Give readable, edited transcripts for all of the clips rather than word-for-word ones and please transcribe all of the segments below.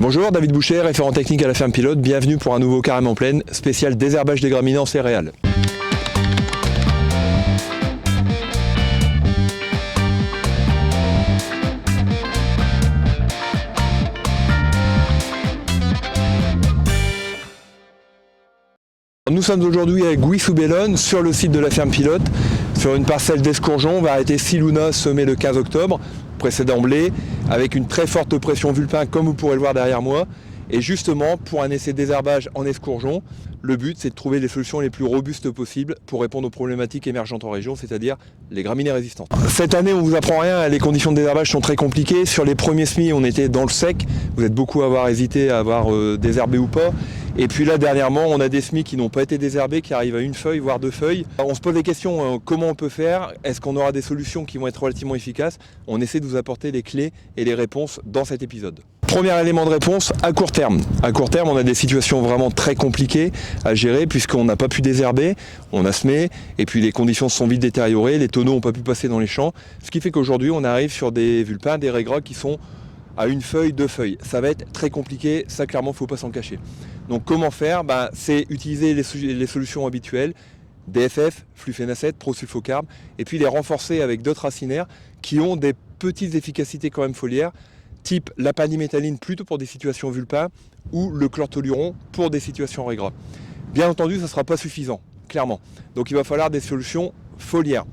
Bonjour, David Boucher, référent technique à la ferme pilote. Bienvenue pour un nouveau Carême en plaine, spécial désherbage des graminées en céréales. Nous sommes aujourd'hui à Gouy-sous-Bellonne, sur le site de la ferme pilote, sur une parcelle d'escourgeons. On va arrêter 6 Luna semées le 15 octobre, précédent blé, avec une très forte pression vulpin, comme vous pourrez le voir derrière moi. Et justement, pour un essai de désherbage en escourgeons, le but c'est de trouver les solutions les plus robustes possibles pour répondre aux problématiques émergentes en région, c'est-à-dire les graminées résistantes. Cette année, on vous apprend rien, les conditions de désherbage sont très compliquées. Sur les premiers semis, on était dans le sec. Vous êtes beaucoup à avoir hésité à avoir désherbé ou pas. Et puis là, dernièrement, on a des semis qui n'ont pas été désherbés, qui arrivent à une feuille, voire 2 feuilles. On se pose des questions, comment on peut faire? Est-ce qu'on aura des solutions qui vont être relativement efficaces? On essaie de vous apporter les clés et les réponses dans cet épisode. Premier élément de réponse, à court terme. À court terme, on a des situations vraiment très compliquées à gérer puisqu'on n'a pas pu désherber, on a semé, et puis les conditions se sont vite détériorées, les tonneaux n'ont pas pu passer dans les champs, ce qui fait qu'aujourd'hui, on arrive sur des vulpins, des raigrats qui sont à une feuille, 2 feuilles. Ça va être très compliqué, ça clairement, il ne faut pas s'en cacher. Donc comment faire? C'est utiliser les solutions habituelles, DFF, flufénacet, prosulfocarbe, et puis les renforcer avec d'autres racinaires qui ont des petites efficacités quand même foliaires, type la panimétalline plutôt pour des situations vulpins ou le chlortoluron pour des situations raigrats. Bien entendu, ça ne sera pas suffisant, clairement. Donc il va falloir des solutions foliaires.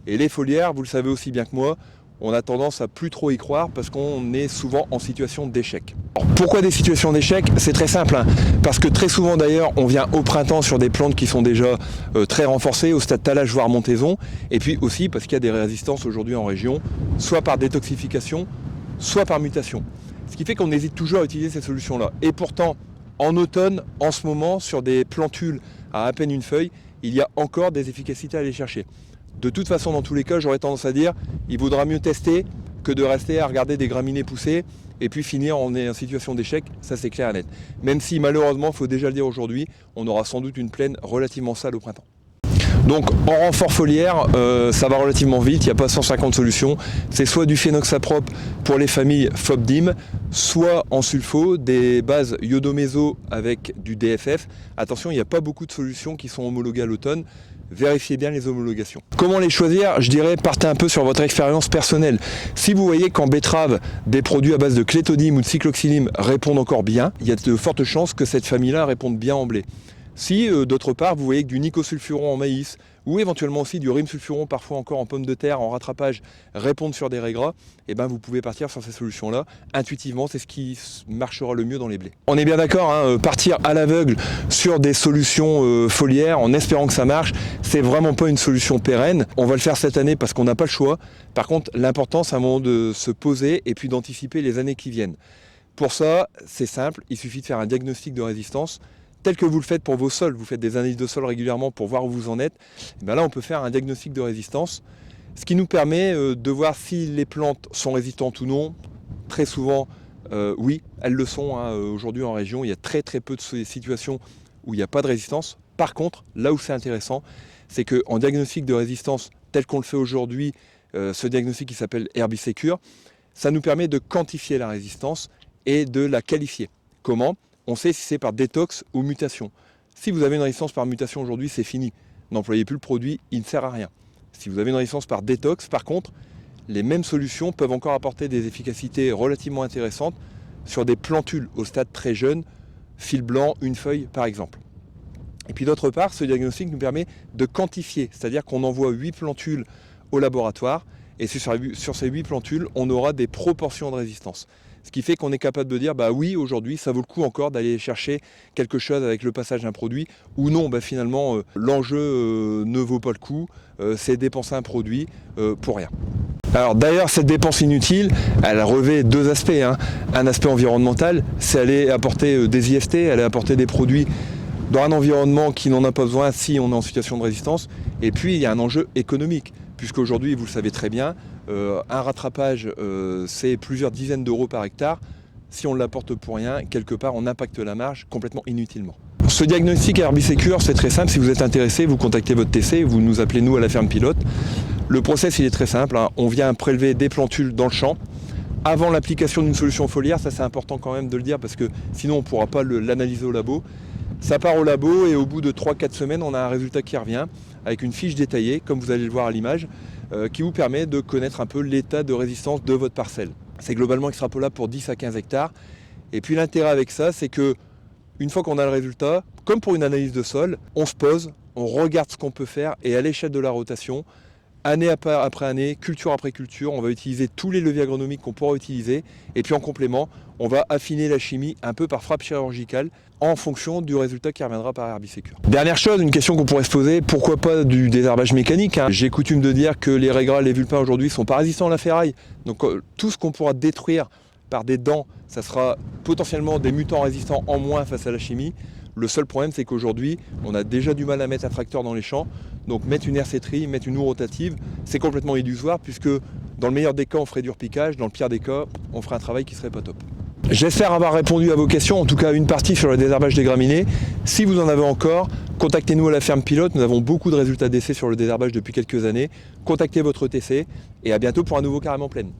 Et les foliaires, vous le savez aussi bien que moi, on a tendance à plus trop y croire parce qu'on est souvent en situation d'échec. Pourquoi des situations d'échec? C'est très simple, parce que très souvent d'ailleurs on vient au printemps sur des plantes qui sont déjà très renforcées au stade talage voire montaison, et puis aussi parce qu'il y a des résistances aujourd'hui en région, soit par détoxification, soit par mutation. Ce qui fait qu'on hésite toujours à utiliser ces solutions-là. Et pourtant, en automne, en ce moment, sur des plantules à peine une feuille, il y a encore des efficacités à aller chercher. De toute façon, dans tous les cas, j'aurais tendance à dire il vaudra mieux tester que de rester à regarder des graminées pousser et puis finir en situation d'échec, ça c'est clair et net. Même si malheureusement, il faut déjà le dire aujourd'hui, on aura sans doute une plaine relativement sale au printemps. Donc en renfort foliaire, ça va relativement vite, il n'y a pas 150 solutions. C'est soit du phénoxaprop pour les familles FOBDIM, soit en sulfo, des bases iodoméso avec du DFF. Attention, il n'y a pas beaucoup de solutions qui sont homologuées à l'automne. Vérifiez bien les homologations. Comment les choisir? Je dirais, partez un peu sur votre expérience personnelle. Si vous voyez qu'en betterave, des produits à base de cléthodim ou de cycloxylim répondent encore bien, il y a de fortes chances que cette famille-là réponde bien en blé. Si d'autre part vous voyez que du nicosulfuron en maïs ou éventuellement aussi du rimsulfuron parfois encore en pommes de terre en rattrapage répondent sur des raigrats, et vous pouvez partir sur ces solutions-là. Intuitivement, c'est ce qui marchera le mieux dans les blés. On est bien d'accord, partir à l'aveugle sur des solutions foliaires en espérant que ça marche, c'est vraiment pas une solution pérenne. On va le faire cette année parce qu'on n'a pas le choix. Par contre, l'important c'est à un moment de se poser et puis d'anticiper les années qui viennent. Pour ça, c'est simple, il suffit de faire un diagnostic de résistance tel que vous le faites pour vos sols, vous faites des analyses de sol régulièrement pour voir où vous en êtes, et là on peut faire un diagnostic de résistance, ce qui nous permet de voir si les plantes sont résistantes ou non. Très souvent, oui, elles le sont. Aujourd'hui en région, il y a très peu de situations où il n'y a pas de résistance. Par contre, là où c'est intéressant, c'est qu'en diagnostic de résistance tel qu'on le fait aujourd'hui, ce diagnostic qui s'appelle Herbicecure, ça nous permet de quantifier la résistance et de la qualifier. Comment ? On sait si c'est par détox ou mutation. Si vous avez une résistance par mutation aujourd'hui, c'est fini. N'employez plus le produit, il ne sert à rien. Si vous avez une résistance par détox, par contre, les mêmes solutions peuvent encore apporter des efficacités relativement intéressantes sur des plantules au stade très jeune, fil blanc, une feuille par exemple. Et puis d'autre part, ce diagnostic nous permet de quantifier, c'est-à-dire qu'on envoie 8 plantules au laboratoire et sur ces 8 plantules, on aura des proportions de résistance. Ce qui fait qu'on est capable de dire, oui, aujourd'hui, ça vaut le coup encore d'aller chercher quelque chose avec le passage d'un produit, ou non, finalement, l'enjeu ne vaut pas le coup, c'est dépenser un produit pour rien. Alors d'ailleurs, cette dépense inutile, elle revêt 2 aspects. Un aspect environnemental, c'est aller apporter des IST, aller apporter des produits dans un environnement qui n'en a pas besoin si on est en situation de résistance. Et puis, il y a un enjeu économique, puisqu'aujourd'hui, vous le savez très bien, un rattrapage, c'est plusieurs dizaines d'euros par hectare. Si on l'apporte pour rien, quelque part, on impacte la marge complètement inutilement. Ce diagnostic Herbicecure, c'est très simple. Si vous êtes intéressé, vous contactez votre TC, vous nous appelez nous à la ferme pilote. Le process, il est très simple. On vient prélever des plantules dans le champ. avant l'application d'une solution foliaire. Ça c'est important quand même de le dire parce que sinon on ne pourra pas l'analyser au labo. Ça part au labo et au bout de 3-4 semaines, on a un résultat qui revient avec une fiche détaillée, comme vous allez le voir à l'image, qui vous permet de connaître un peu l'état de résistance de votre parcelle. C'est globalement extrapolable pour 10 à 15 hectares. Et puis l'intérêt avec ça, c'est que une fois qu'on a le résultat, comme pour une analyse de sol, on se pose, on regarde ce qu'on peut faire et à l'échelle de la rotation, année après année, culture après culture, on va utiliser tous les leviers agronomiques qu'on pourra utiliser. Et puis en complément, on va affiner la chimie un peu par frappe chirurgicale en fonction du résultat qui reviendra par Herbicecure. Dernière chose, une question qu'on pourrait se poser, pourquoi pas du désherbage mécanique, hein. J'ai coutume de dire que les raigrats, les vulpins aujourd'hui sont pas résistants à la ferraille. Donc tout ce qu'on pourra détruire par des dents, ça sera potentiellement des mutants résistants en moins face à la chimie. Le seul problème, c'est qu'aujourd'hui, on a déjà du mal à mettre un tracteur dans les champs. Donc mettre une hercétrie, mettre une houe rotative, c'est complètement illusoire puisque dans le meilleur des cas, on ferait du repiquage. Dans le pire des cas, on ferait un travail qui serait pas top. J'espère avoir répondu à vos questions, en tout cas une partie sur le désherbage des graminées. Si vous en avez encore, contactez-nous à la ferme pilote. Nous avons beaucoup de résultats d'essais sur le désherbage depuis quelques années. Contactez votre ETC et à bientôt pour un nouveau Carrément Plaine.